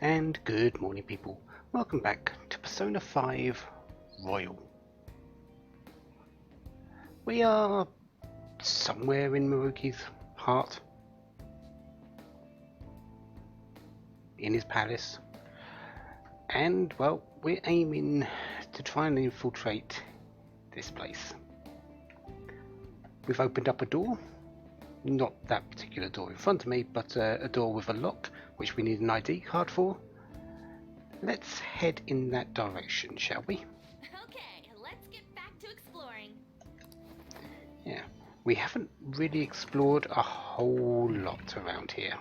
And good morning, people. Welcome back to Persona 5 Royal. We are somewhere in Maruki's heart, in his palace, and well, we're aiming to try and infiltrate this place. We've opened up a door, not that particular door in front of me, but a door with a lock, which we need an ID card for. Let's head in that direction, shall we? Okay, let's get back to exploring. Yeah, we haven't really explored a whole lot around here.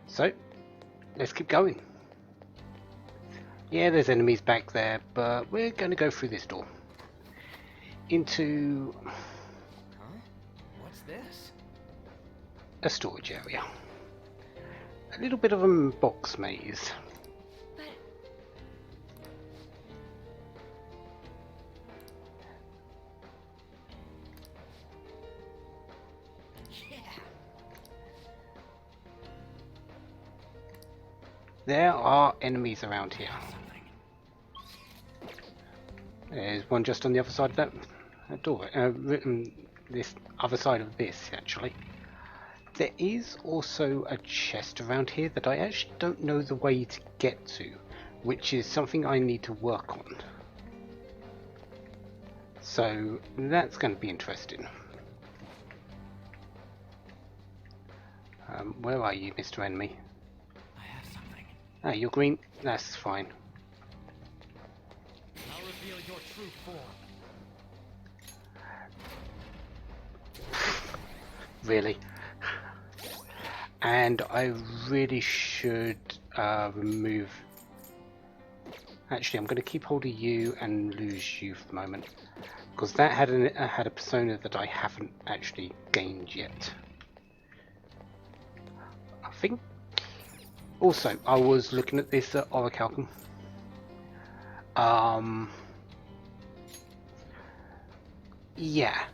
So, let's keep going. Yeah, there's enemies back there, but we're going to go through this door. Into Huh? What's this? a storage area. A little bit of a box maze. But Yeah. There are enemies around here. Something. There's one just on the other side of that door. This other side of this, actually. There is also a chest around here that I actually don't know the way to get to, which is something I need to work on. So that's going to be interesting. Where are you, Mr. Enemy? I have something. Ah, you're green. That's fine. I'll reveal your true form. Really. And I really should remove... Actually, I'm going to keep hold of you and lose you for the moment, because that had a persona that I haven't actually gained yet. I think... Also, I was looking at this orichalcum. Yeah.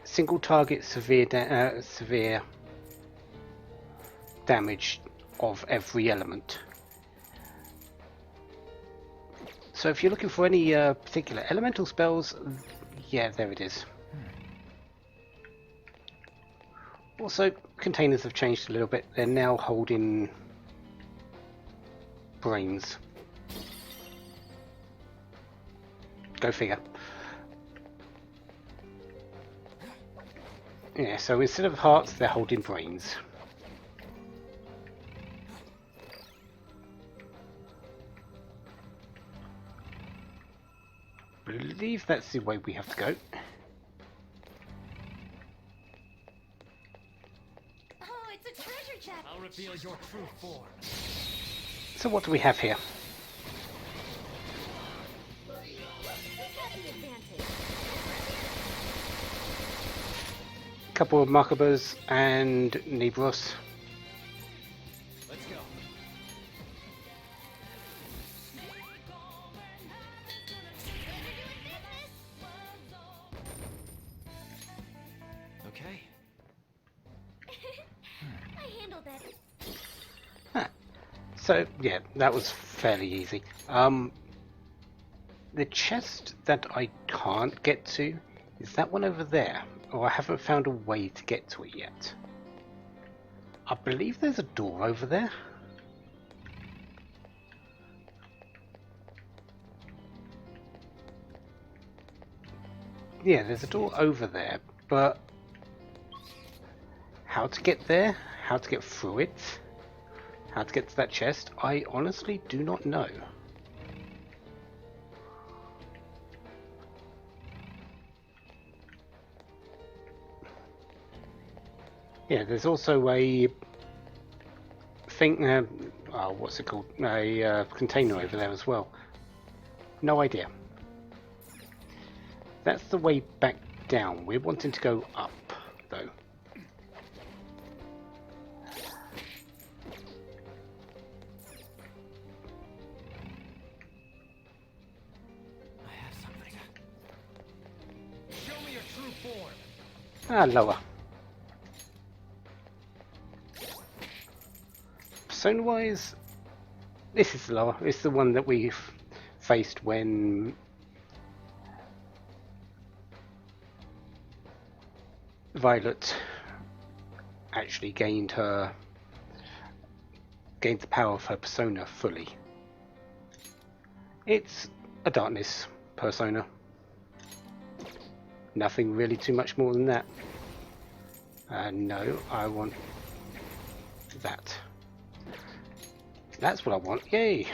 Single target severe damage of every element. So if you're looking for any particular elemental spells, yeah, there it is. Also, containers have changed a little bit. They're now holding brains. Go figure. Yeah, so instead of hearts, they're holding brains. I believe that's the way we have to go. oh, it's a treasure chest. I'll reveal your true form. So what do we have here? Who's got the advantage? A couple of Makabas and Nibros. Let's go. Okay. I handled that. Huh. So yeah, that was fairly easy. The chest that I can't get to is that one over there, or I haven't found a way to get to it yet. I believe there's a door over there. Yeah, there's a door over there, but how to get there, how to get through it, how to get to that chest, I honestly do not know. Yeah, there's also a thing, what's it called? A container over there as well. No idea. That's the way back down. We're wanting to go up, though. I have something. Show me your true form. Lower. Persona-wise, this is lower. It's the one that we faced when Violet actually gained the power of her persona fully. It's a darkness persona. Nothing really too much more than that. No, I want that. That's what I want. Yay!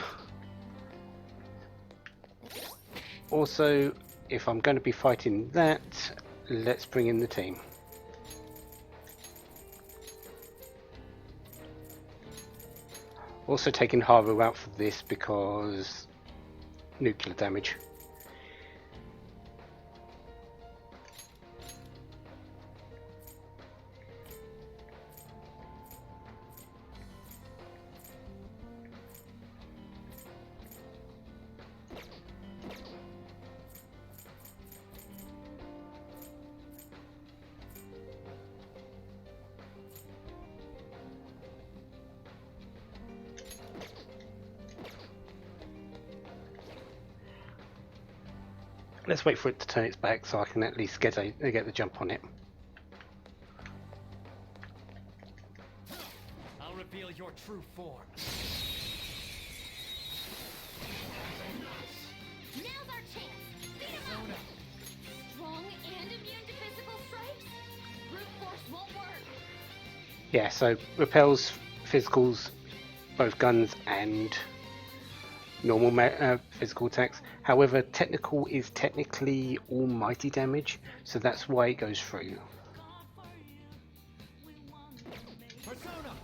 Also, if I'm going to be fighting that, let's bring in the team. Also taking Haru out for this because nuclear damage. Let's wait for it to turn its back so I can at least get the jump on it. I'll reveal your true form. Now's our chance. Beat 'em up. Strong and immune to physical strikes? Brute force won't work. Yeah, so repels physicals, both guns and normal physical attacks. However, technical is technically almighty damage, so that's why it goes through. Persona!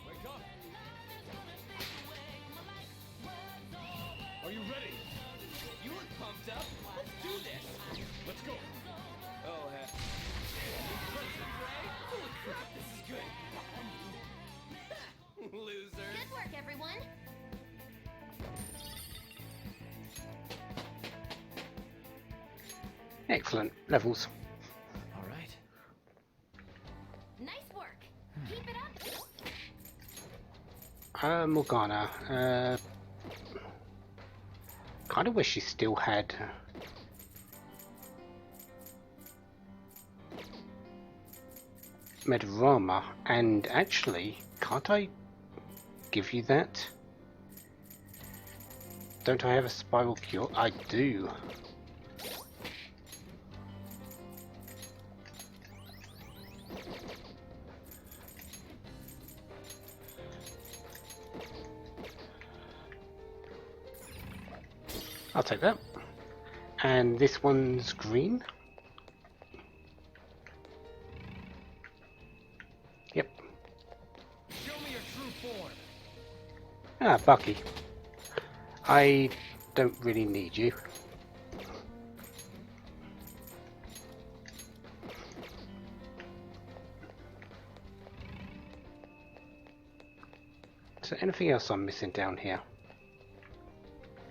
Wake up! Are you ready? You look pumped up. Let's do this. Let's go. Oh, heck. Holy crap, this is good. Loser. Good work, everyone. Excellent levels. All right. Nice work. Keep it up. Morgana. Kind of wish she still had Medarama, and actually, can't I give you that? Don't I have a spiral cure? I do. I'll take that. And this one's green. Yep. Show me your true form. Ah, Bucky. I don't really need you. Is there anything else I'm missing down here?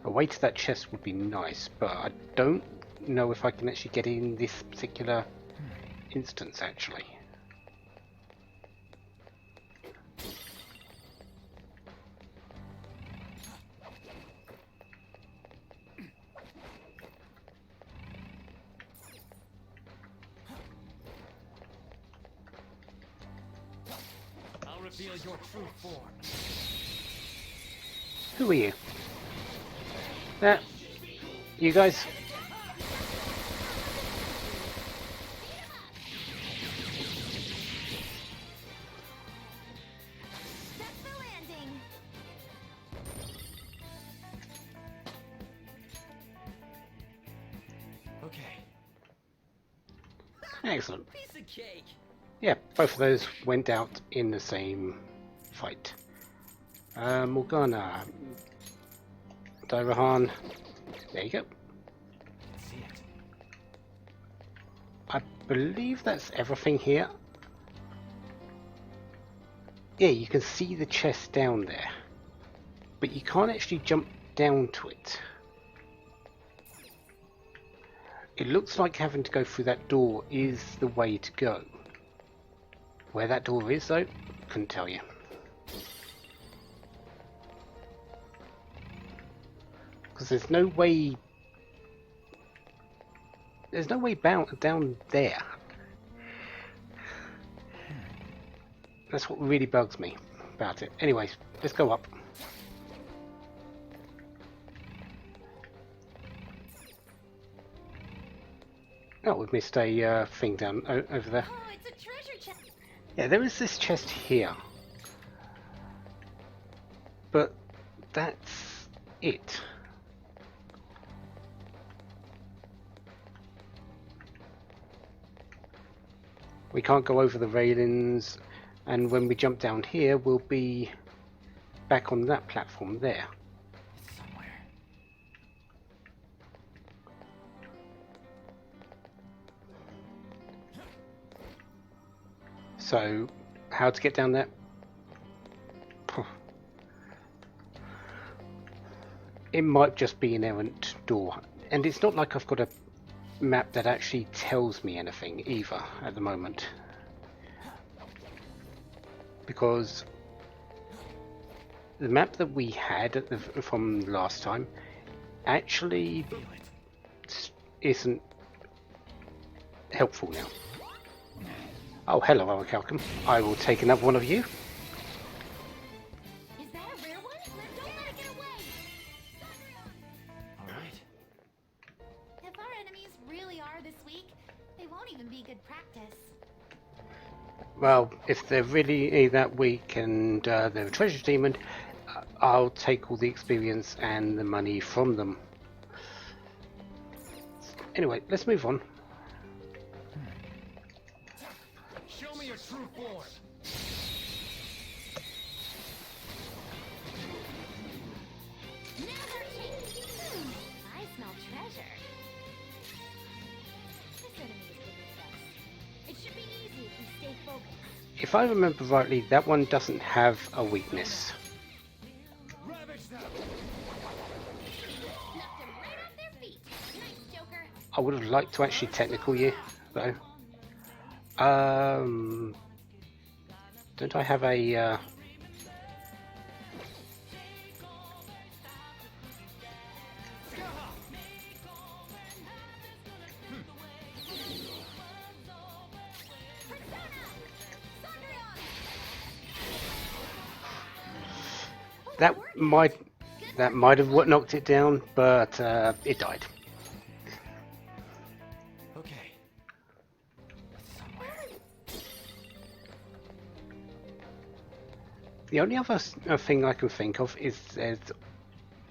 A way to that chest would be nice, but I don't know if I can actually get in this particular instance, actually. I'll reveal your true form. Who are you? You guys? That's the landing. Okay. Excellent. Piece of cake. Yeah, both of those went out in the same fight. Morgana. Dairahan. There you go. Let's see it. I believe that's everything here. Yeah, you can see the chest down there, but you can't actually jump down to it. It looks like having to go through that door is the way to go. Where that door is, though, couldn't tell you. Because there's no way down there. That's what really bugs me about it. Anyways, let's go up. Oh, we've missed a thing down over there. Oh, it's a treasure chest. Yeah, there is this chest here. But that's it. We can't go over the railings, and when we jump down here, we'll be back on that platform there. It's somewhere. So, how to get down there? It might just be an errant door, and it's not like I've got a map that actually tells me anything either at the moment, because the map that we had from last time actually isn't helpful now. Oh, hello, Orichalcum. I will take another one of you. Is that a rare one? Don't let it get away. All right. If our enemies really are this weak, they won't even be good practice. Well, if they're really that weak and they're a treasure demon, I'll take all the experience and the money from them. Anyway, let's move on. Show me your true form. Now our chance. I smell treasure. This enemy is bigger than us. It should be easy if we stay focused. If I remember rightly, that one doesn't have a weakness. Ravage them. Knocked them right off their feet. Nice, Joker. I would have liked to actually technical you, though. Don't I have a... That might have what knocked it down, but it died. Okay. It's somewhere. The only other thing I can think of is there's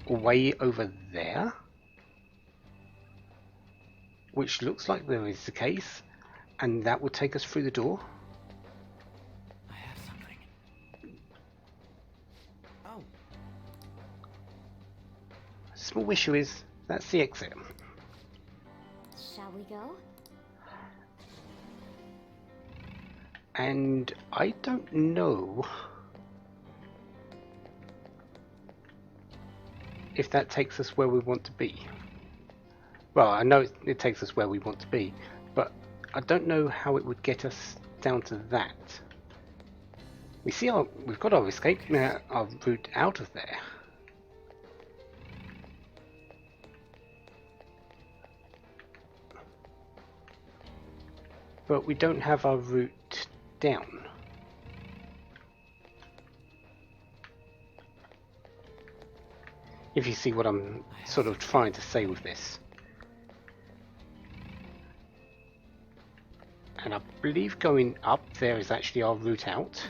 a way over there, which looks like there is the case, and that will take us through the door. I have something. Oh, Small issue is that's the exit. Shall we go? And I don't know if that takes us where we want to be. Well, I know it takes us where we want to be, but I don't know how it would get us down to that. We've got our escape, our route out of there. But we don't have our route down. If you see what I'm sort of trying to say with this. And I believe going up there is actually our route out.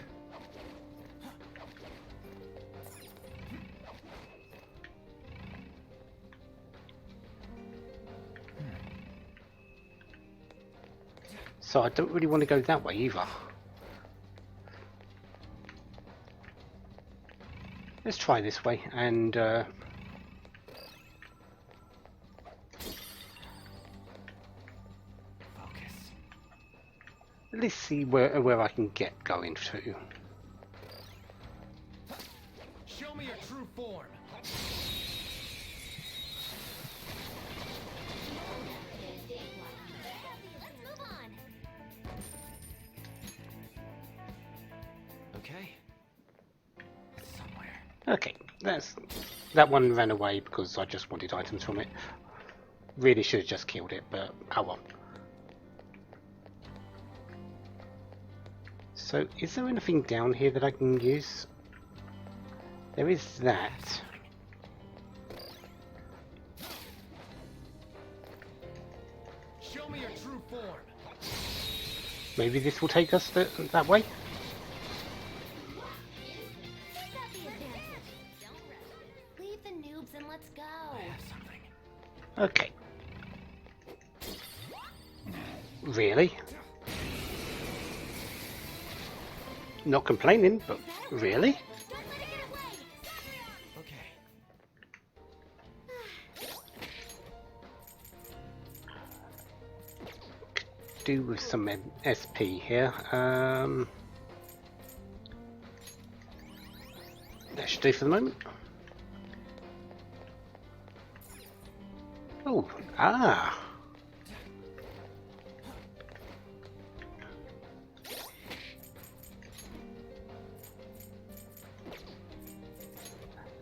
So I don't really want to go that way either. Let's try this way and focus. let's see where I can get going to. Show me your true form. Okay, that one ran away because I just wanted items from it. Really should have just killed it, but oh well. So, is there anything down here that I can use? There is that. Show me your true form. Maybe this will take us that way? Take out the advantage. Don't rush it. Leave the noobs and let's go. I have something. Okay. Really? Not complaining, but really? Don't let it get away. Okay. Do with some SP here. That should do for the moment. Oh, ah.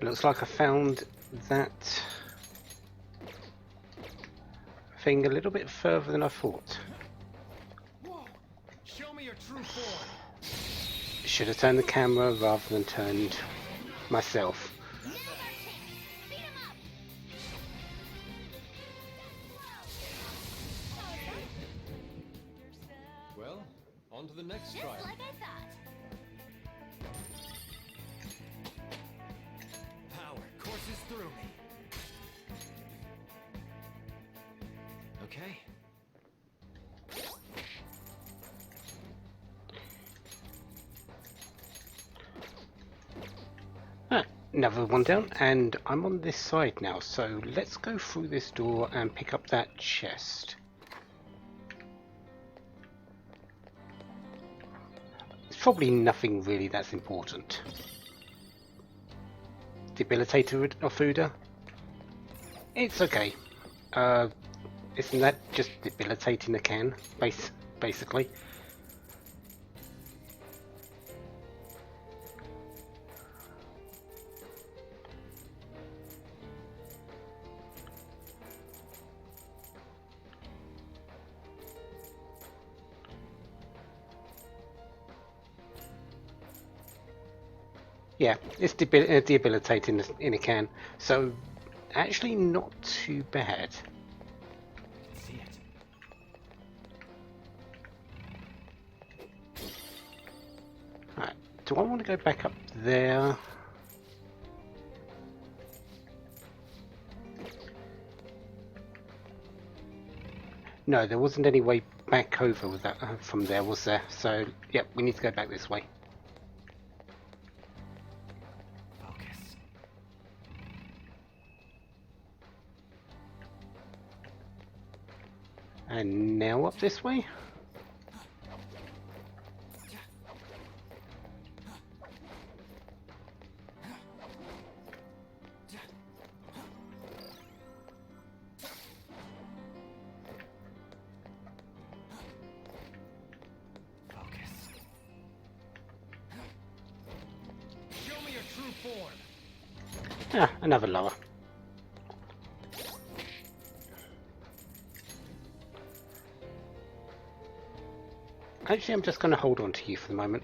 Looks like I found that thing a little bit further than I thought. Whoa. Show me your true form. Should have turned the camera rather than turned myself. Now's our chance. Beat 'em up. Well, on to the next Just trial. like I thought. Power courses through me. Okay. Ah, another one down, and I'm on this side now, so let's go through this door and pick up that chest. It's probably nothing really that's important. Debilitator of Fuda? It's okay. Isn't that just debilitating a can, basically? Yeah, it's debilitating in a can, so actually not too bad. See it. Right, do I want to go back up there? No, there wasn't any way back over with that from there, was there? So, yep, we need to go back this way. Focus. And now up this way? Focus. Show me your true form. Ah, another lower. Actually, I'm just going to hold on to you for the moment.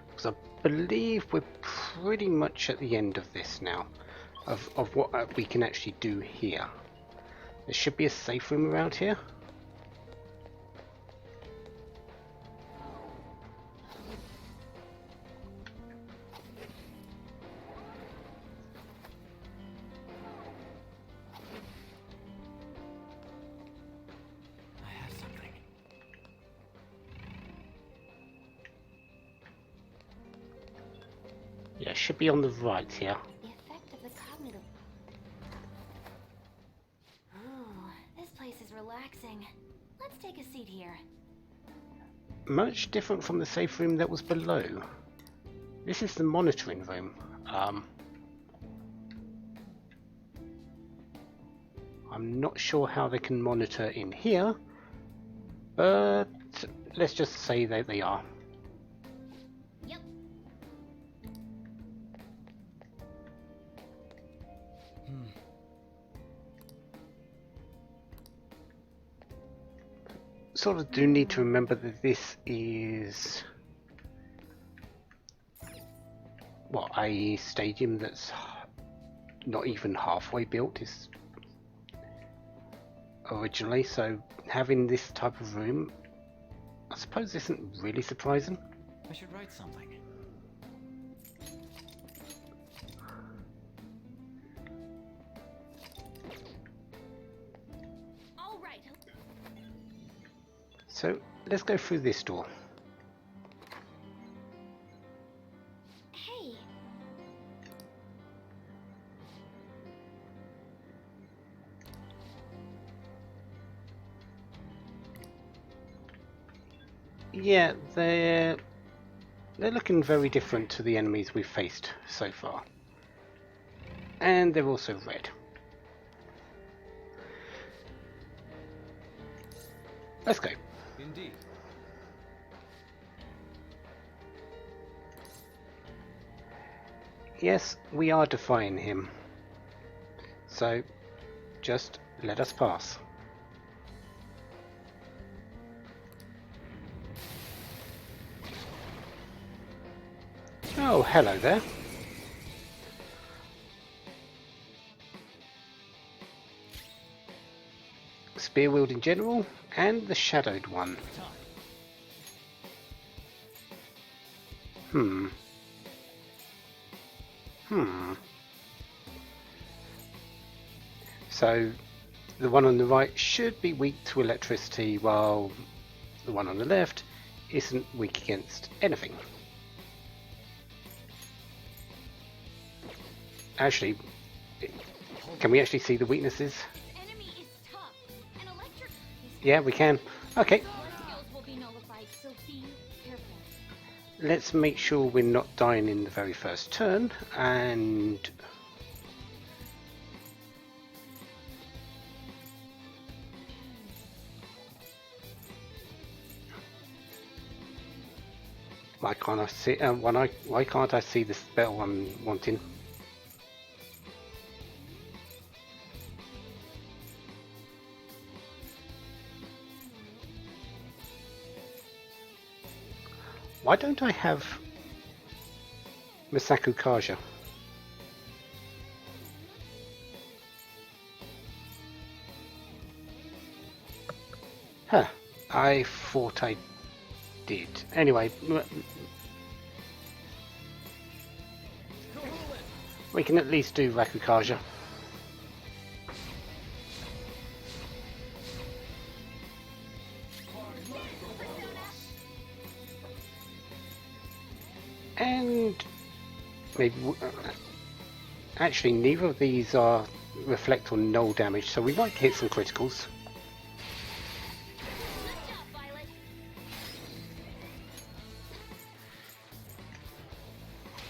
Because I believe we're pretty much at the end of this now. Of what we can actually do here. There should be a safe room around here. I have something. Yeah, it should be on the right here. The effect of the cognitive. Oh, this place is relaxing. Let's take a seat here. Much different from the safe room that was below. This is the monitoring room. I'm not sure how they can monitor in here, but let's just say that they are. Yep. sort of do need to remember that this is what, a stadium that's not even halfway built is originally, so having this type of room I suppose isn't really surprising. I should write something. All right. So let's go through this door. Hey. Yeah, they're looking very different to the enemies we've faced so far. And they're also red. Let's go. Indeed. Yes, we are defying him. So, just let us pass. Oh, hello there. Spear wielding general and the shadowed one. Hmm. So, the one on the right should be weak to electricity, while the one on the left isn't weak against anything. Actually, can we actually see the weaknesses? This enemy is tough. And electric. Yeah, we can. Okay, Your skills will be nullified, so be careful. let's make sure we're not dying in the very first turn, and why can't I see? Why can't I see the spell I'm wanting? Why don't I have Misaku Kaja? Huh, I thought I did. Anyway, we can at least do Rakukaja. And maybe actually neither of these are reflect on null damage, so we might hit some criticals. Good job, Violet.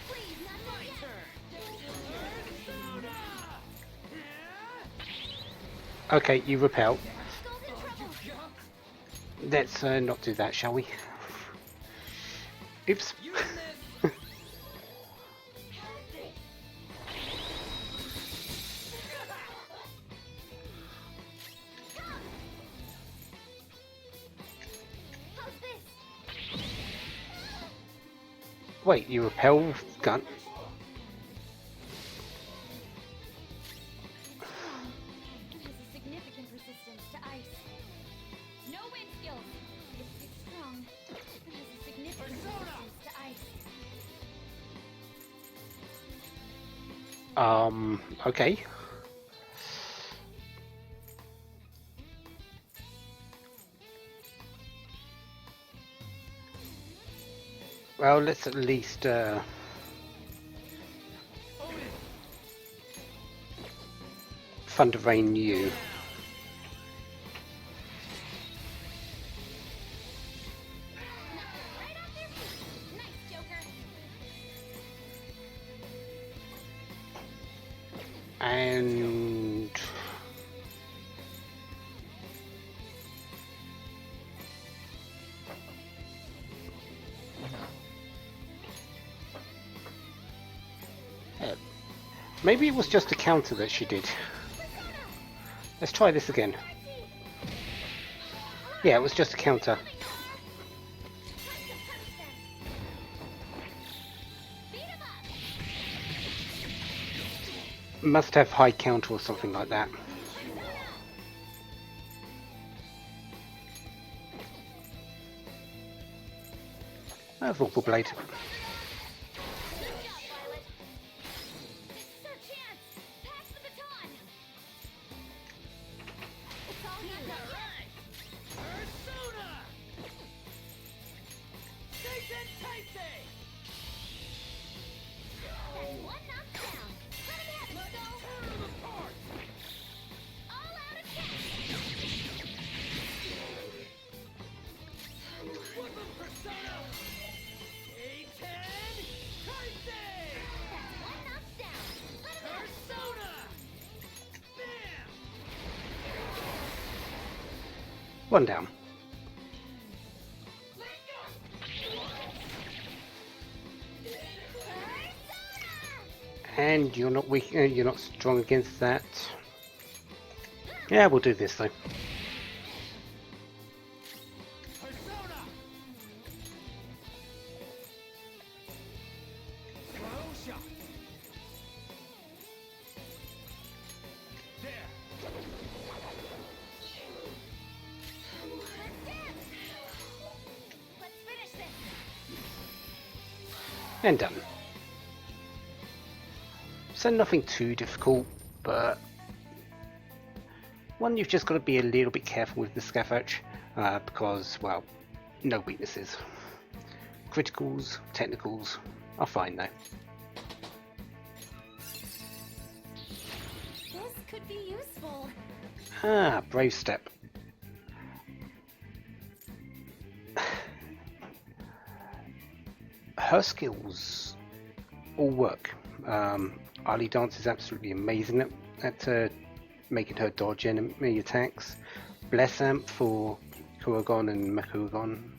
Please, not my turn. Okay, you repel. Skull's in trouble. Let's not do that, shall we? Oops. How's this? Wait, you repel gun? It has a significant resistance to ice. No wind skills. It's strong. It has a significant resistance to ice. Okay. Well, let's at least Thunder Rain you. Right off their feet. Nice, Joker. And maybe it was just a counter that she did. Let's try this again. Yeah, it was just a counter. Time to punish them. Beat 'em up. Must have high counter or something like that. Vorpal Blade. Good job, Violet. This is our chance. Pass the baton. It's all you. Alright! Persona! Satan Taisei! That's one knockdown. Let him have it, Skull. Tear them apart! All out attack. Woodman Persona! Satan Taisei! That's one knockdown. Let him have it. Persona! Bam! One down. And you're not weak. You're not strong against that. Yeah, we'll do this though. Persona! Throw shot! There! Let's finish this. And done. So nothing too difficult, but one you've just got to be a little bit careful with the Scathach, because, well, no weaknesses. Criticals, technicals are fine though. This could be useful. Ah, Brave Step. Her skills all work. Ali Dance is absolutely amazing at making her dodge enemy attacks. Bless Amp for Kuagon and Makuagon.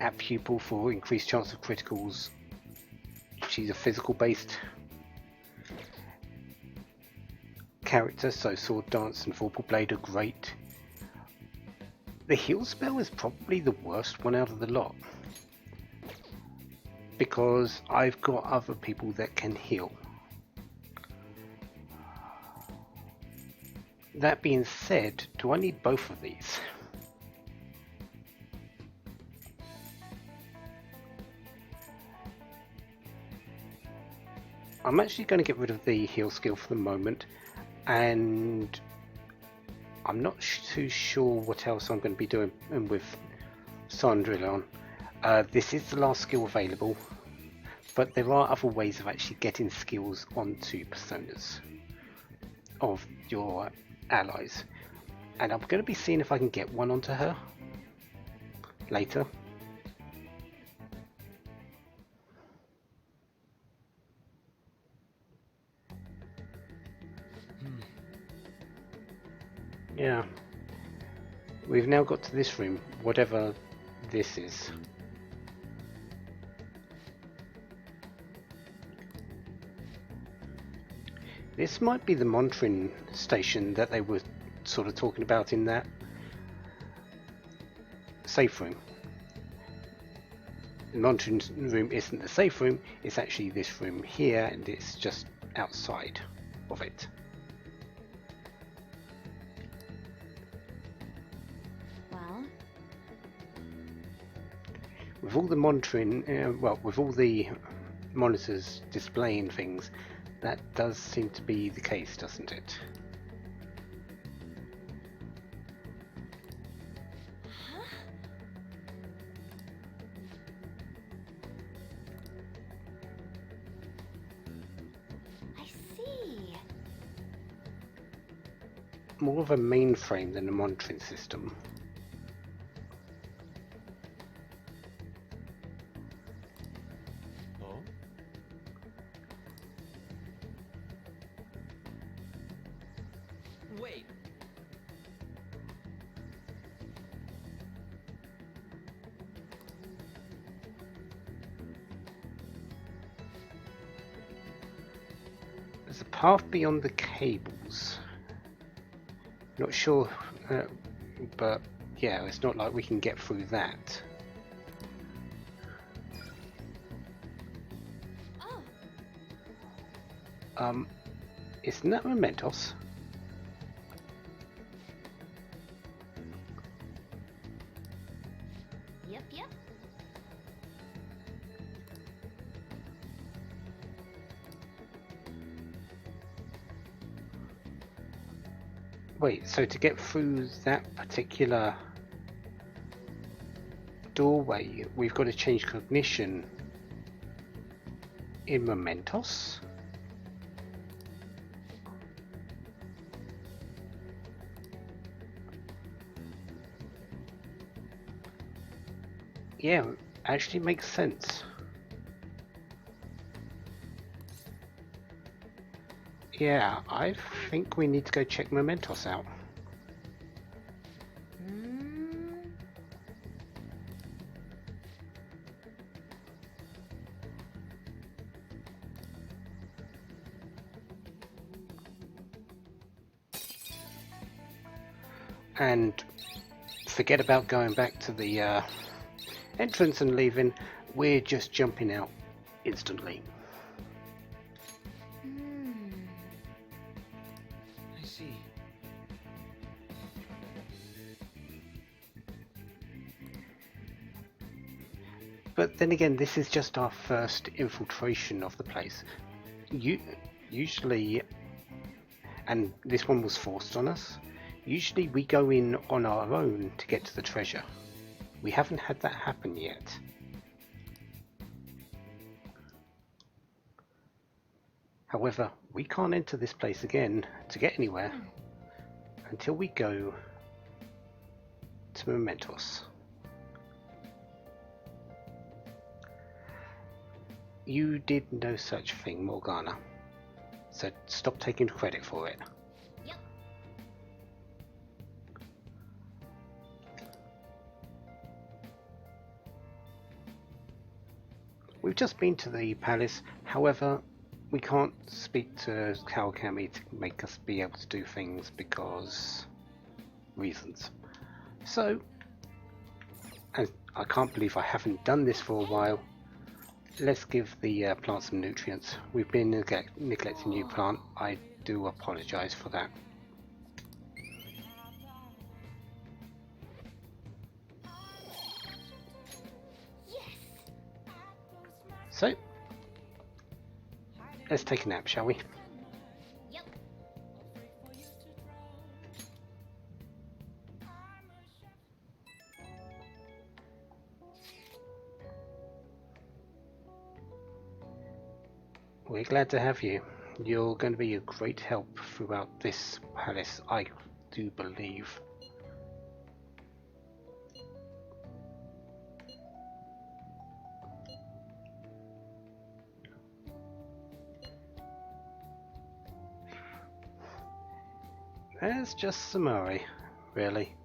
App Pupil for increased chance of criticals. She's a physical based character, so Sword Dance and Vorpal Blade are great. The heal spell is probably the worst one out of the lot, because I've got other people that can heal. That being said, do I need both of these? I'm actually going to get rid of the heal skill for the moment, and I'm not too sure what else I'm going to be doing with Cendrillon. This is the last skill available, but there are other ways of actually getting skills onto personas of your allies, and I'm going to be seeing if I can get one onto her later. Yeah, we've now got to this room, whatever this is. This might be the monitoring station that they were sort of talking about in that safe room. The monitoring room isn't the safe room, it's actually this room here, and it's just outside of it. Well, With all the monitoring, with all the monitors displaying things, that does seem to be the case, doesn't it? I see. More of a mainframe than a monitoring system. Oh? Wait. There's a path beyond the cables. Not sure but yeah, it's not like we can get through that. Oh, Isn't that Mementos? yep, yep. Wait, so to get through that particular doorway, we've got to change cognition in Mementos? Yeah, actually makes sense. Yeah, I think we need to go check Mementos out. And forget about going back to the entrance and leaving. We're just jumping out instantly. I see. But then again, this is just our first infiltration of the place. Usually, and this one was forced on us, usually we go in on our own to get to the treasure. We haven't had that happen yet. However, we can't enter this place again to get anywhere until we go to Mementos. You did no such thing, Morgana. So stop taking credit for it. Yep. We've just been to the palace, however, we can't speak to Kawakami to make us be able to do things because reasons. So, and I can't believe I haven't done this for a while. Let's give the plant some nutrients. We've been neglecting you, plant. I do apologise for that. Yes. So, let's take a nap, shall we? Yep. We're glad to have you. You're going to be a great help throughout this palace, I do believe. There's just Samari, really.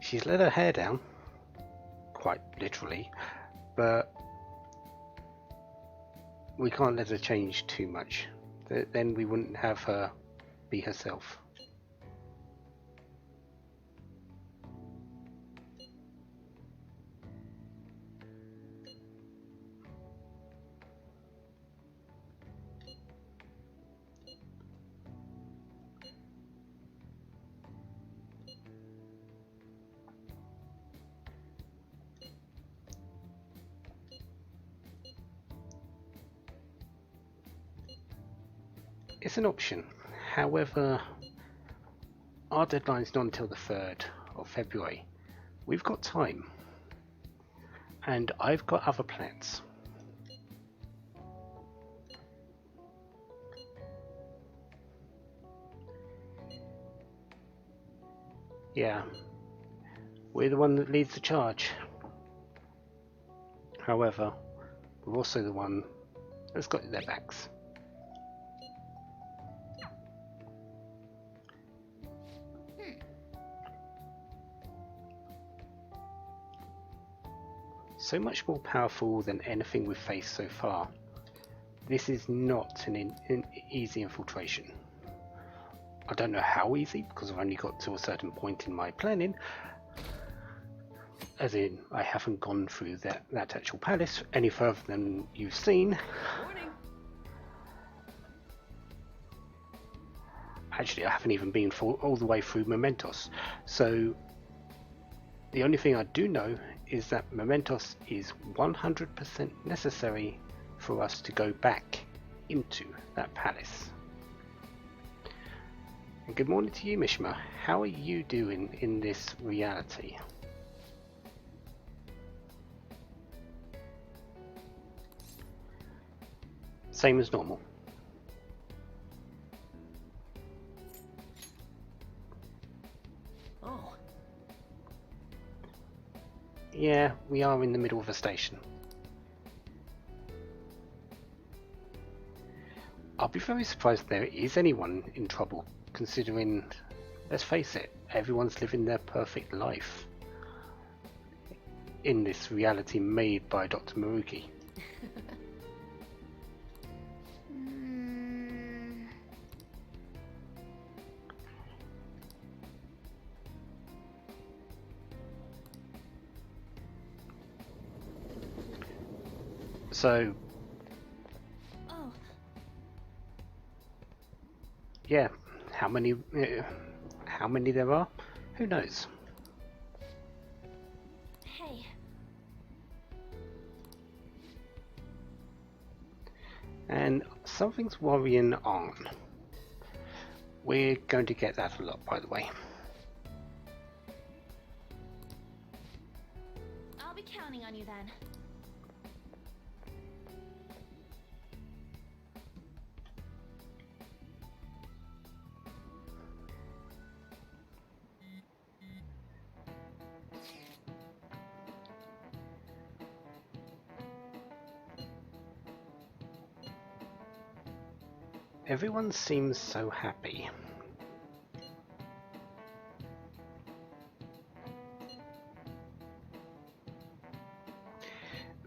She's let her hair down, quite literally, but we can't let her change too much. Then we wouldn't have her be herself. It's an option. However, our deadline's not until the 3rd of February. We've got time. And I've got other plans. Yeah. We're the one that leads the charge. However, we're also the one that's got their backs. So much more powerful than anything we've faced so far. This is not an easy infiltration. I don't know how easy, because I've only got to a certain point in my planning. As in, I haven't gone through that actual palace any further than you've seen. Morning. Actually, I haven't even been all the way through Mementos. So, the only thing I do know is that Mementos is 100% necessary for us to go back into that palace. And good morning to you, Mishma. How are you doing in this reality? Same as normal. Oh, Yeah, we are in the middle of a station. I'll be very surprised if there is anyone in trouble, considering, let's face it, everyone's living their perfect life in this reality made by Dr. Maruki. So, Oh, yeah, how many there are? Who knows? hey. And something's worrying on. We're going to get that a lot, by the way. I'll be counting on you then. Everyone seems so happy.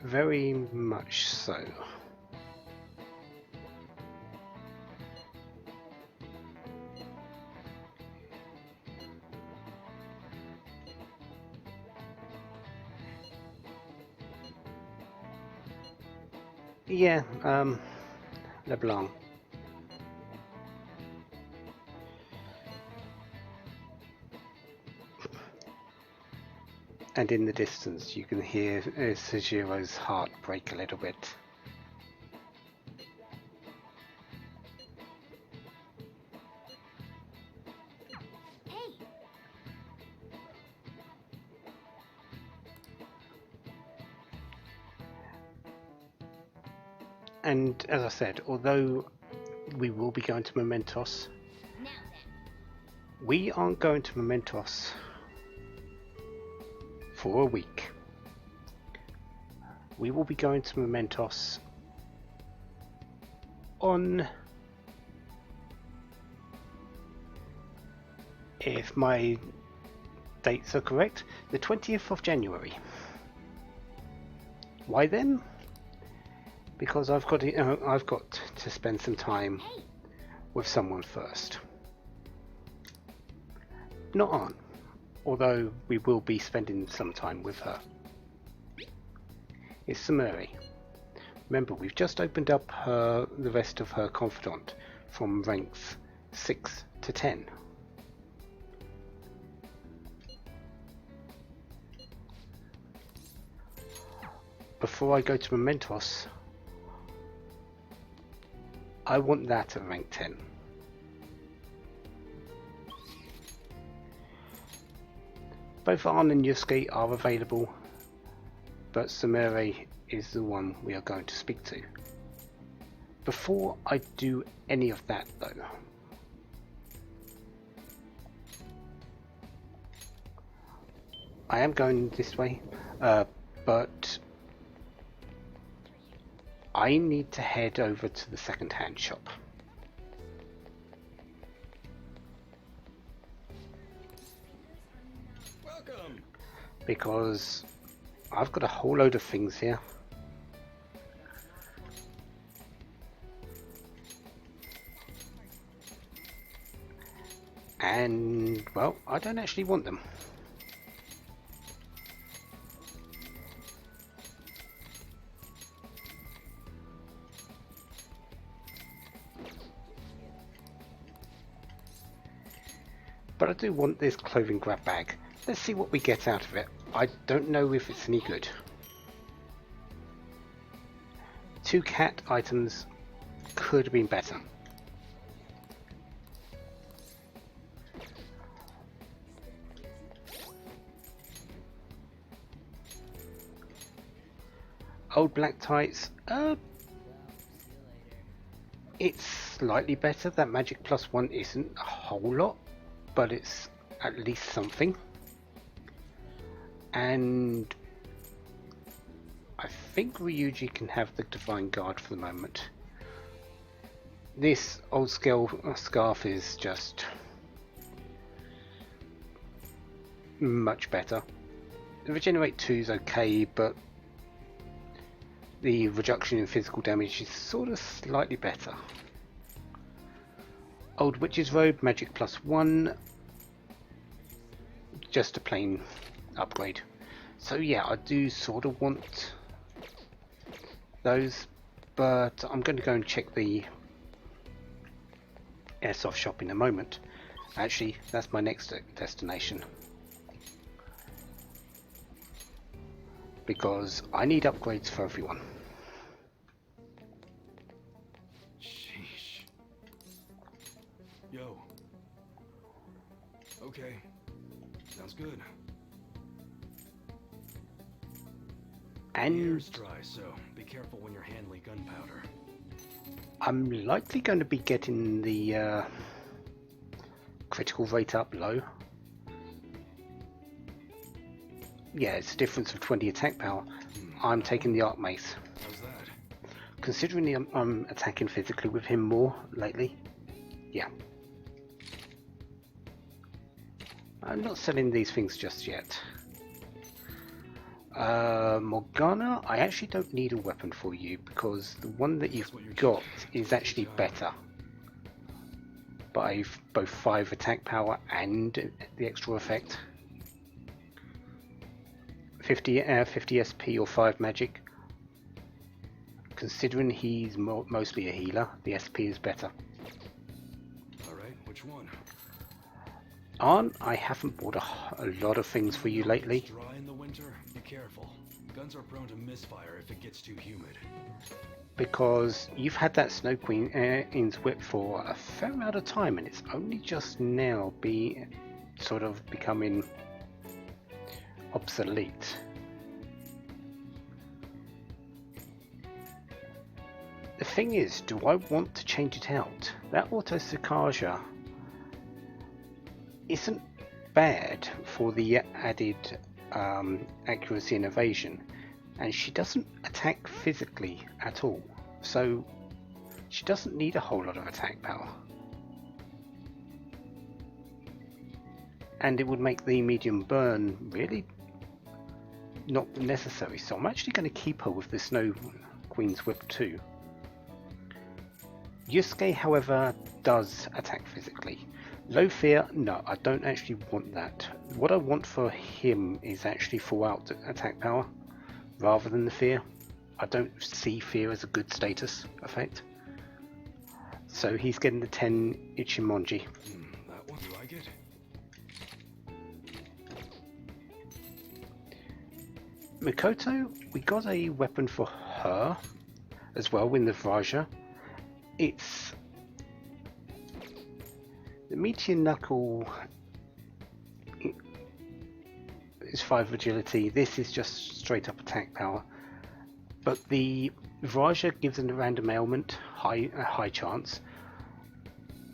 Very much so. Yeah, LeBlanc. And in the distance you can hear Sejiro's heart break a little bit. Hey. And as I said, although we will be going to Mementos, Now then. we aren't going to Mementos for a week. We will be going to Mementos on, if my dates are correct, the 20th of January. Why then? Because I've got to spend some time Hey. with someone first. Not Aunt, although we will be spending some time with her. It's Samuri. Remember, we've just opened up the rest of her confidant from ranks 6 to 10. Before I go to Mementos, I want that at rank 10. Both Arn and Yusuke are available, but Samuri is the one we are going to speak to. Before I do any of that though, I am going this way, but I need to head over to the second-hand shop. welcome. Because I've got a whole load of things here. And, well, I don't actually want them. But I do want this clothing grab bag. Let's see what we get out of it. I don't know if it's any good. 2 cat items could have been better. Old black tights, it's slightly better. That magic +1 isn't a whole lot, but it's at least something. And I think Ryuji can have the Divine Guard for the moment. This old scale scarf is just much better. The Regenerate 2 is okay, but the reduction in physical damage is sort of slightly better. Old Witch's Robe, Magic +1, just a plain upgrade. So yeah, I do sort of want those, but I'm going to go and check the Airsoft shop in a moment. Actually, that's my next destination, because I need upgrades for everyone. Sheesh. Yo. Okay. Sounds good. The And air's dry, so be careful when you're handling gunpowder. I'm likely going to be getting the critical rate up low. Yeah, it's a difference of 20 attack power. I'm taking the Arc Mace. How's that? Considering I'm attacking physically with him more lately, yeah. I'm not selling these things just yet. Morgana, I actually don't need a weapon for you because the one that you've got is actually better by both 5 attack power and the extra effect. 50 SP or 5 magic. Considering he's mostly a healer, the SP is better. Alright, which one? I haven't bought a lot of things for you lately. It's dry in the winter. Be careful. Guns are prone to misfire if it gets too humid. Because you've had that Snow Queen's whip for a fair amount of time, and it's only just now sort of becoming obsolete. The thing is, do I want to change it out? That Auto Sakaja isn't bad for the added accuracy and evasion, and she doesn't attack physically at all, so she doesn't need a whole lot of attack power, and it would make the medium burn really not necessary. So I'm actually going to keep her with the Snow Queen's Whip too. Yusuke, however, does attack physically. Low fear, no, I don't actually want that. What I want for him is actually full out attack power rather than the fear. I don't see fear as a good status effect. So he's getting the 10 Ichimonji. That one, you like it? Mikoto, we got a weapon for her as well in the Vraja. It's the Meteor Knuckle is 5 agility. This is just straight up attack power. But the Vraja gives a random ailment, a high chance.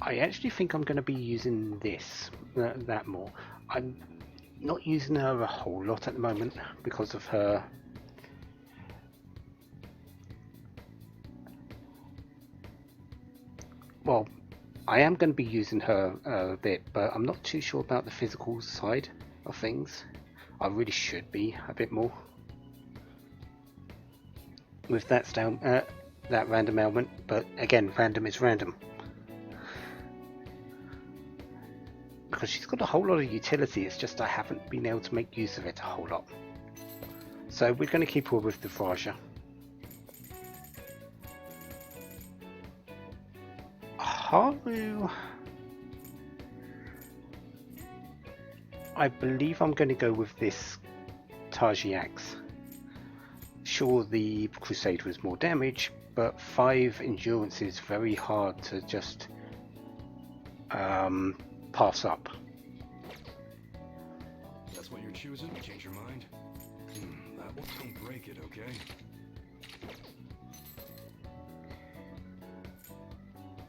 I actually think I'm going to be using this, that more. I'm not using her a whole lot at the moment because of her well, I am going to be using her a bit, but I'm not too sure about the physical side of things. I really should be a bit more. With that random ailment, but again, random is random. because she's got a whole lot of utility. It's just I haven't been able to make use of it a whole lot. So we're going to keep her with the Vraja. Haru, I believe I'm going to go with this Taji Axe. Sure, the Crusader was more damage, but 5 endurance is very hard to just pass up. That's what you're choosing? Change your mind? That one, don't break it, okay?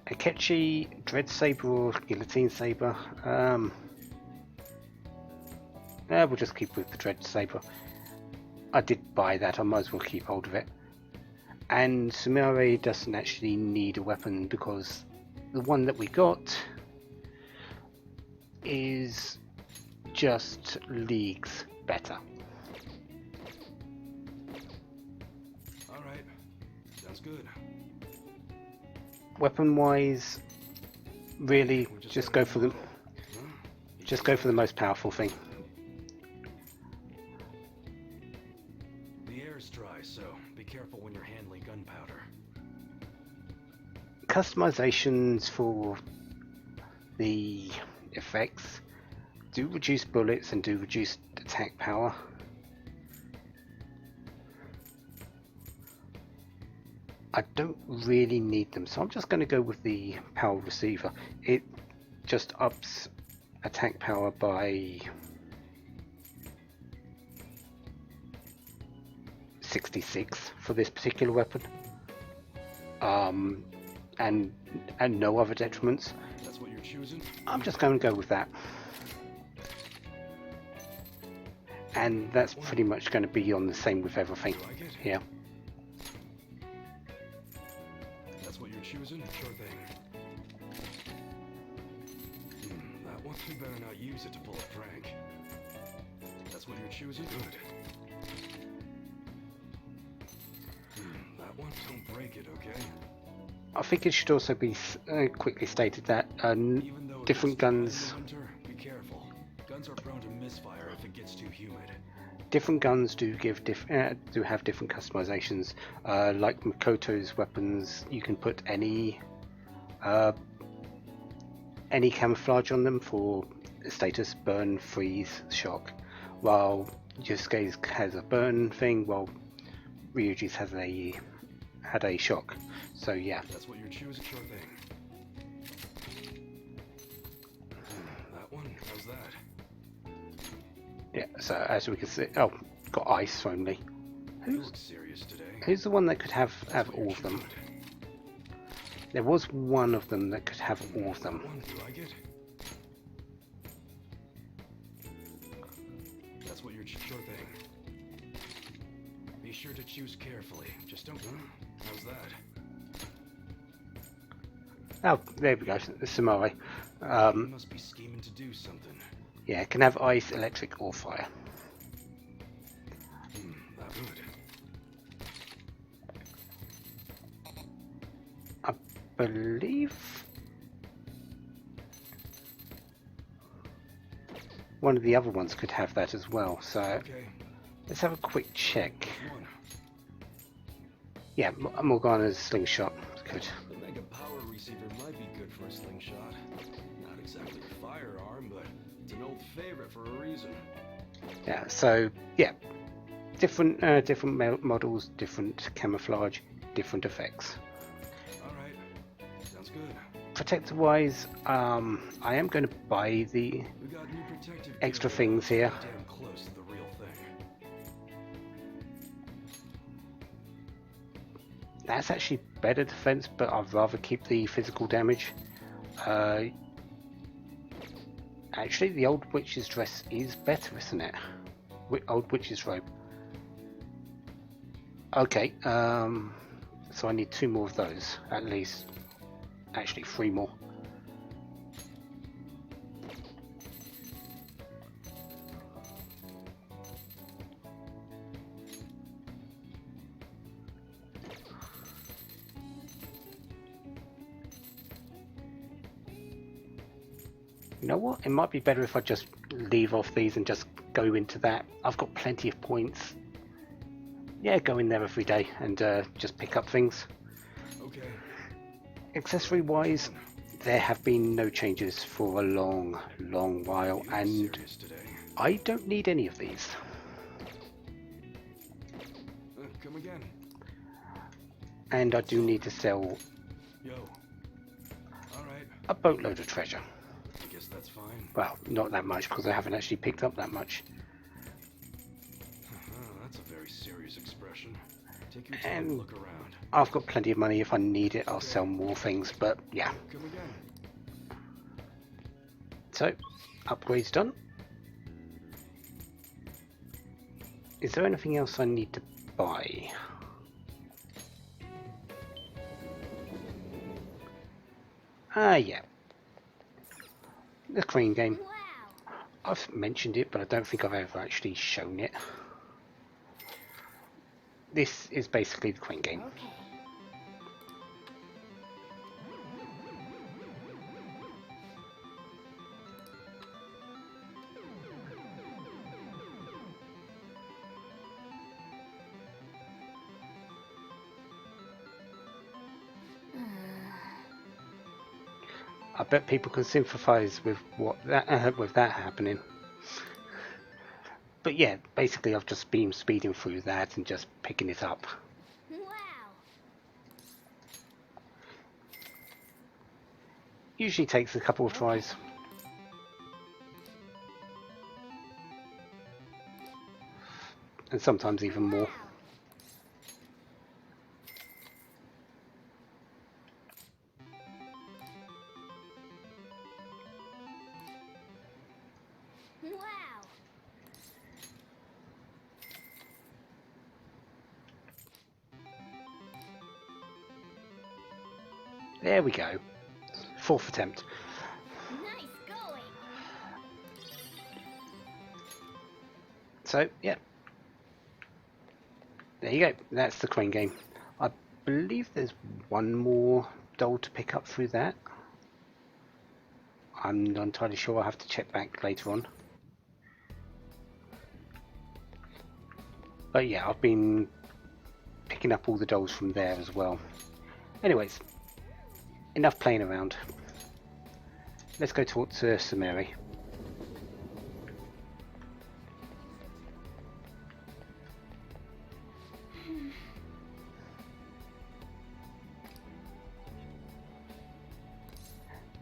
Akechi, Dread Saber or Guillotine Saber? We'll just keep with the Dread Saber. I did buy that, I might as well keep hold of it. And Sumire doesn't actually need a weapon because the one that we got is just leagues better. Alright, sounds good. Weapon wise, really just go for the most powerful thing. The air is dry, so be careful when you're handling gunpowder. Customizations for the effects do reduce bullets and do reduce attack power. I don't really need them, so I'm just going to go with the power receiver. It just ups attack power by 66 for this particular weapon, and no other detriments. That's what you're choosing? I'm just going to go with that, and that's pretty much going to be on the same with everything here. That's what you're choosing? Sure thing. That one, you better not use it to pull a prank. That's what you're choosing? Good. That one, don't break it, okay? I think it should also be quickly stated that different guns. Hunter, be careful. Guns are prone to misfire if it gets too humid. Different guns do have different customizations. Like Makoto's weapons, you can put any camouflage on them for status: burn, freeze, shock. While Yosuke's has a burn thing, while Ryuji's had a shock. So yeah. That's what you're choosing? Sure thing. That one? How's that? Yeah, so as we can see, oh, got ice only. You look serious today. Who's the one that could have all of them? There was one of them that could have all of them. One, you like it? That's what you're sure thing. Be sure to choose carefully. Just don't. How's that? Oh, there we go, Sumire. You must be scheming to do something. Yeah, it can have ice, electric, or fire. That would. I believe one of the other ones could have that as well. So Okay. let's have a quick check. One. Yeah, Morgana's slingshot could. The Mega Power Receiver might be good for a slingshot. Not exactly a firearm, but it's an old favorite for a reason. Yeah, so yeah, different models, different camouflage, different effects. Alright. Sounds good. Protector wise, I am going to buy the We got new protective extra gear, things here. damn close to the real thing. That's actually better defense, but I'd rather keep the physical damage. Actually, the old witch's dress is better, isn't it? Old witch's robe. Okay, so I need 2 more of those, at least. Actually, 3 more. You know what? It might be better if I just leave off these and just go into that. I've got plenty of points. Yeah, go in there every day and just pick up things. Okay. Accessory-wise, there have been no changes for a long, long while, You and serious today? I don't need any of these. Come again. And I do need to sell Yo. All right. a boatload of treasure. I guess that's fine. Well, not that much because I haven't actually picked up that much. That's a very serious expression. Take your time And and look around. I've got plenty of money. If I need it, I'll sell more things, but yeah. Come again. So, upgrades done. Is there anything else I need to buy? Ah, yeah. The crane game. Wow. I've mentioned it, but I don't think I've ever actually shown it. This is basically the crane game. Okay. I bet people can sympathise with with that happening. But yeah, basically I've just been speeding through that and just picking it up. Wow. Usually takes a couple of tries. And sometimes even more. Wow. Wow. There we go. Fourth attempt. Nice going. So, yeah. There you go. That's the crane game. I believe there's one more doll to pick up through that. I'm not entirely sure. I'll have to check back later on. But yeah, I've been picking up all the dolls from there as well. Anyways, enough playing around. Let's go talk to Samari.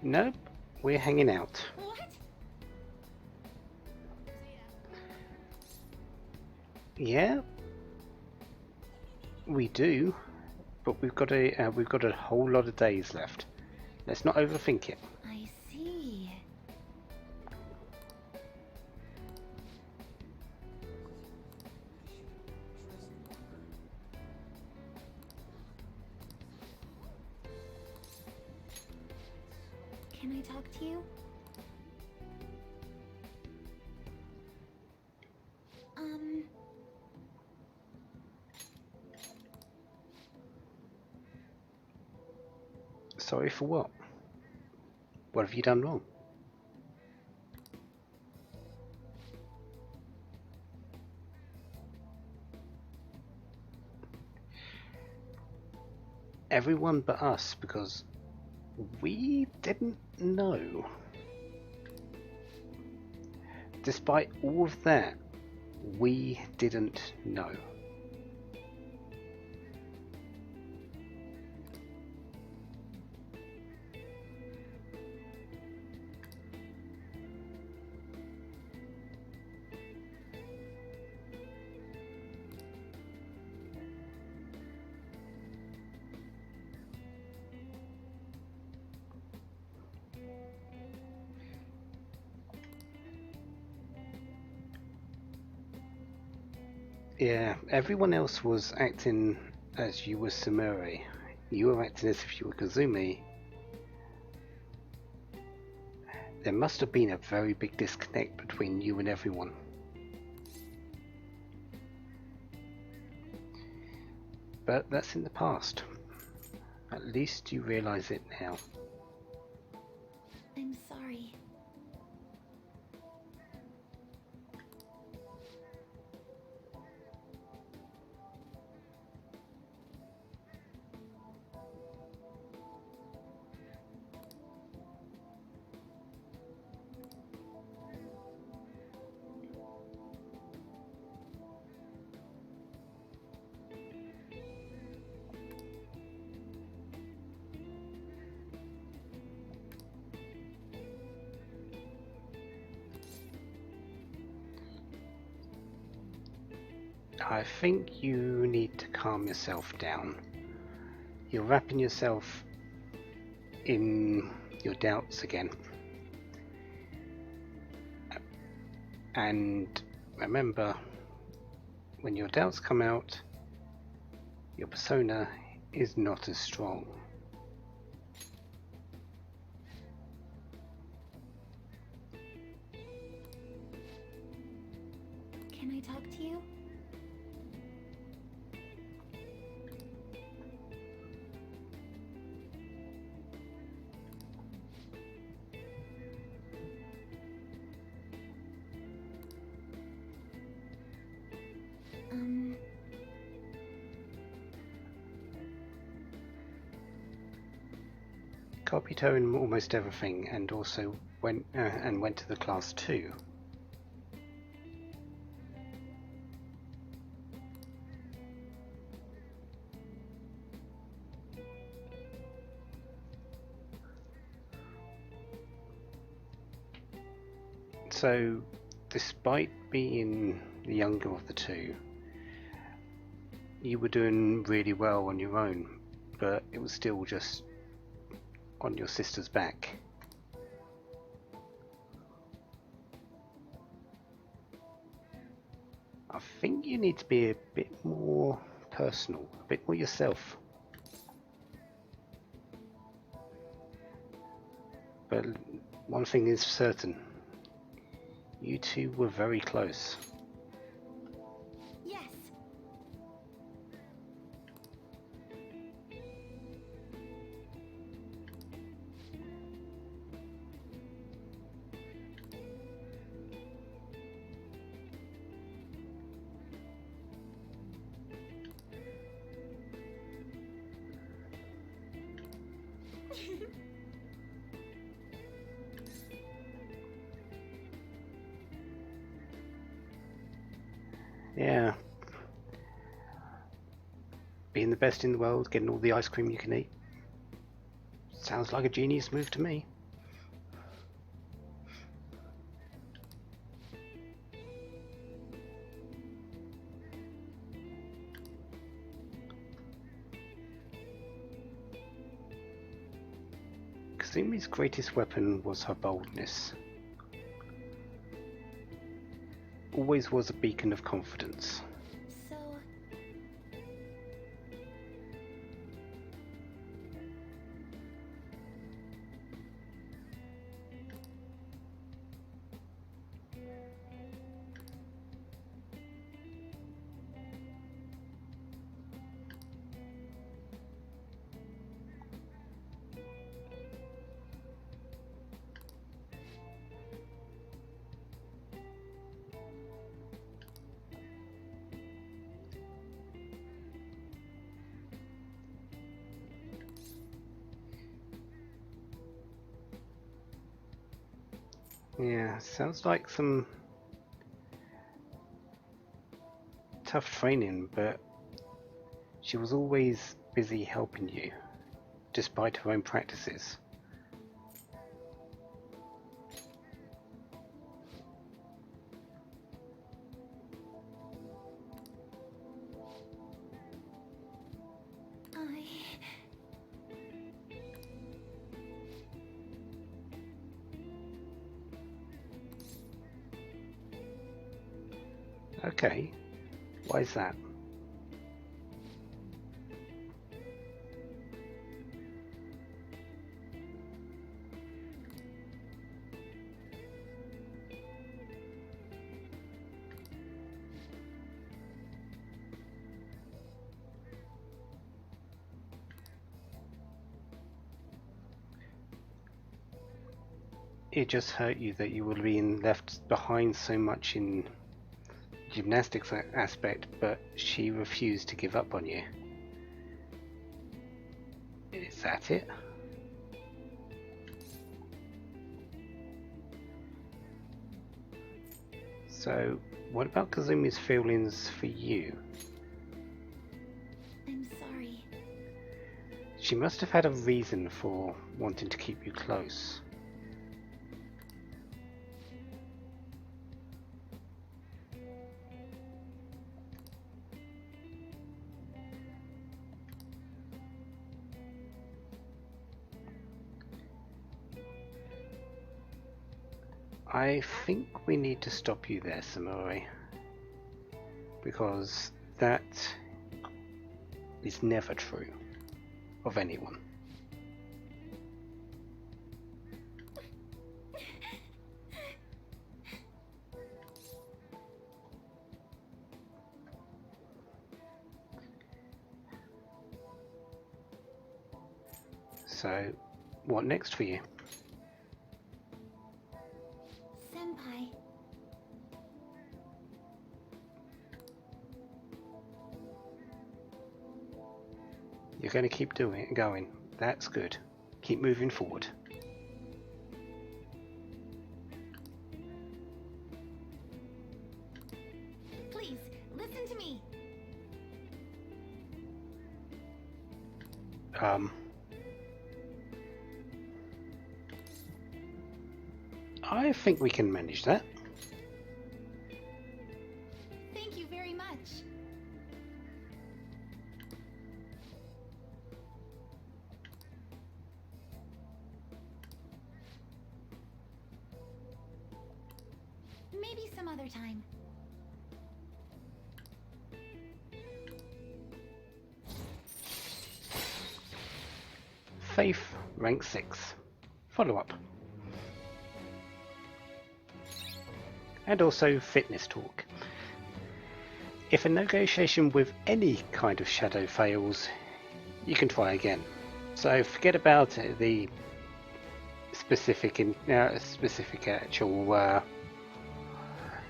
Nope, we're hanging out. What? Yeah, we do, but we've got a whole lot of days left. Let's not overthink it. I see. Can I talk to you? Sorry for what? What have you done wrong? Everyone but us, because we didn't know. Despite all of that, we didn't know. Yeah, everyone else was acting as you were Samuri. You were acting as if you were Kazumi. There must have been a very big disconnect between you and everyone. But that's in the past. At least you realize it now. I'm sorry. I think you need to calm yourself down. You're wrapping yourself in your doubts again. And remember, when your doubts come out, your persona is not as strong. Can I talk to you? Copied her in almost everything, and also went to the class too. So, despite being the younger of the two, you were doing really well on your own, but it was still just on your sister's back. I think you need to be a bit more personal, a bit more yourself. But one thing is certain, you two were very close. Yes. Yeah. Being the best in the world, getting all the ice cream you can eat. Sounds like a genius move to me. Kazumi's greatest weapon was her boldness. Always was a beacon of confidence. So, Yeah, sounds like some tough training, but she was always busy helping you, despite her own practices. Okay, why is that? It just hurt you that you were being left behind so much in gymnastics aspect, but she refused to give up on you. Is that it? So, what about Kazumi's feelings for you? I'm sorry. She must have had a reason for wanting to keep you close. I think we need to stop you there, Samori, because that is never true of anyone. So, what next for you? Senpai. You're going to keep going. That's good. Keep moving forward. Please, listen to me. I think we can manage that. Thank you very much. Maybe some other time. Faith, rank 6. Follow up. And also fitness talk. If a negotiation with any kind of shadow fails, you can try again. So forget about the specific actual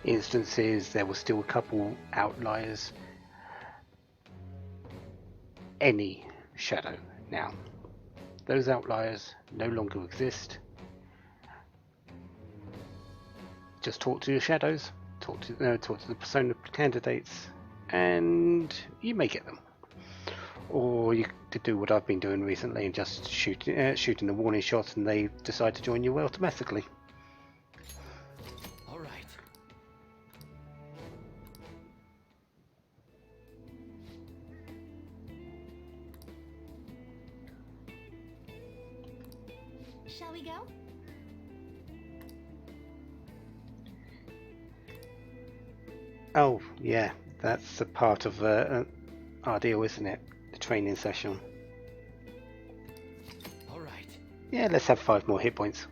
instances. There were still a couple outliers. Any shadow now. Those outliers no longer exist. Just talk to your shadows, talk to the persona candidates, and you may get them. Or you could do what I've been doing recently and just shooting the warning shots, and they decide to join you automatically. All right. Shall we go? Oh yeah, that's a part of our deal, isn't it? The training session. All right. Yeah, let's have 5 more hit points.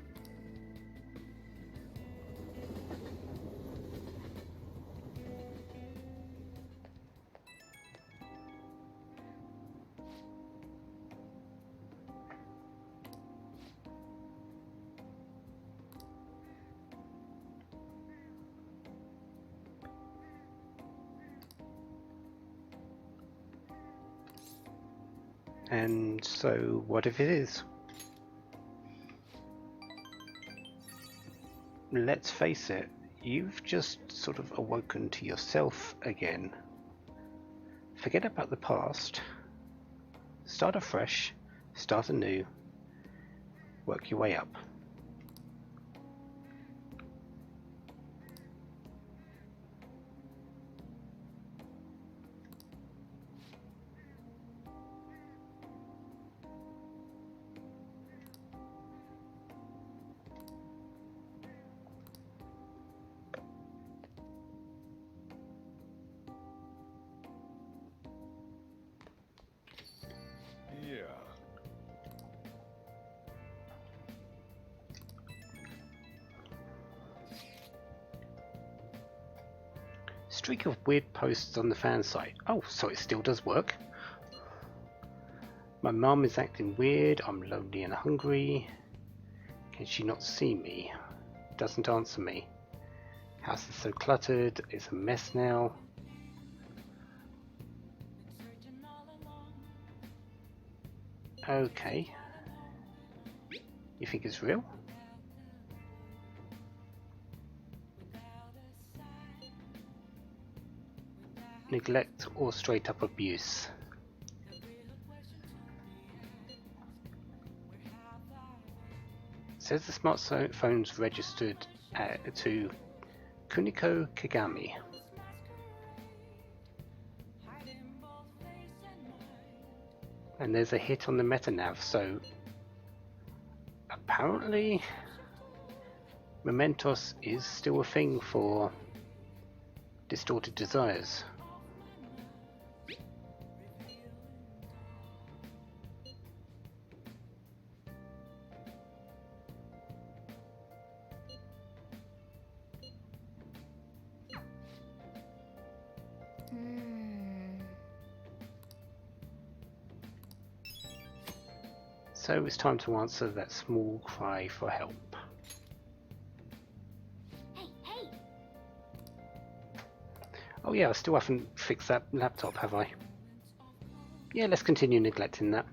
And so, what if it is? Let's face it, you've just sort of awoken to yourself again. Forget about the past. Start afresh, start anew, work your way up. Yeah. Streak of weird posts on the fan site. Oh, so it still does work. My mum is acting weird. I'm lonely and hungry. Can she not see me? Doesn't answer me. House is so cluttered. It's a mess now. Okay. You think it's real? Neglect or straight up abuse. Says the smartphone's registered to Kuniko Kagami. And there's a hit on the metanav, so apparently Mementos is still a thing for distorted desires. So it's time to answer that small cry for help. Hey, hey! Oh yeah, I still haven't fixed that laptop, have I? Yeah, let's continue neglecting that.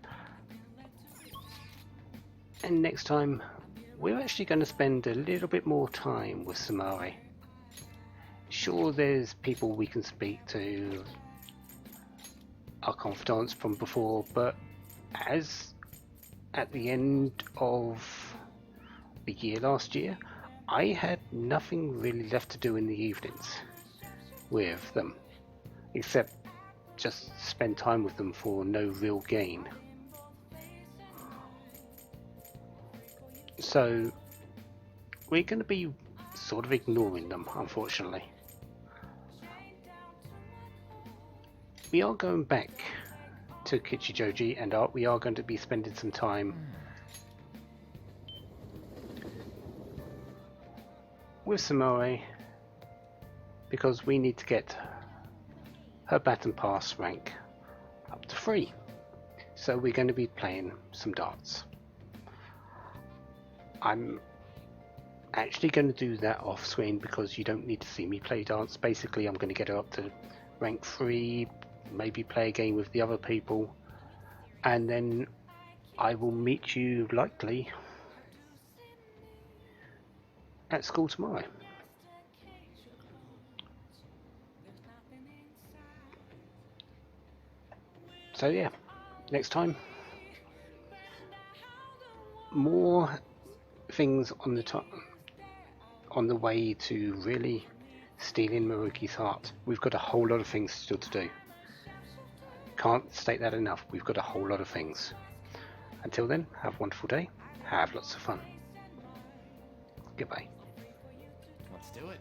And next time, we're actually going to spend a little bit more time with Samari. Sure, there's people we can speak to, our confidants from before, but as at the end of the year last year, I had nothing really left to do in the evenings with them, except just spend time with them for no real gain. So we're going to be sort of ignoring them, unfortunately. We are going back to Kichijoji and we are going to be spending some time with Samore because we need to get her Baton Pass rank up to 3. So we're going to be playing some darts. I'm actually going to do that off screen because you don't need to see me play darts. Basically, I'm going to get her up to rank 3, maybe play a game with the other people, and then I will meet you likely at school tomorrow. So yeah, next time, more things on the way to really stealing Maruki's heart. We've got a whole lot of things still to do. Can't state that enough. We've got a whole lot of things. Until then, have a wonderful day. Have lots of fun. Goodbye. Let's do it.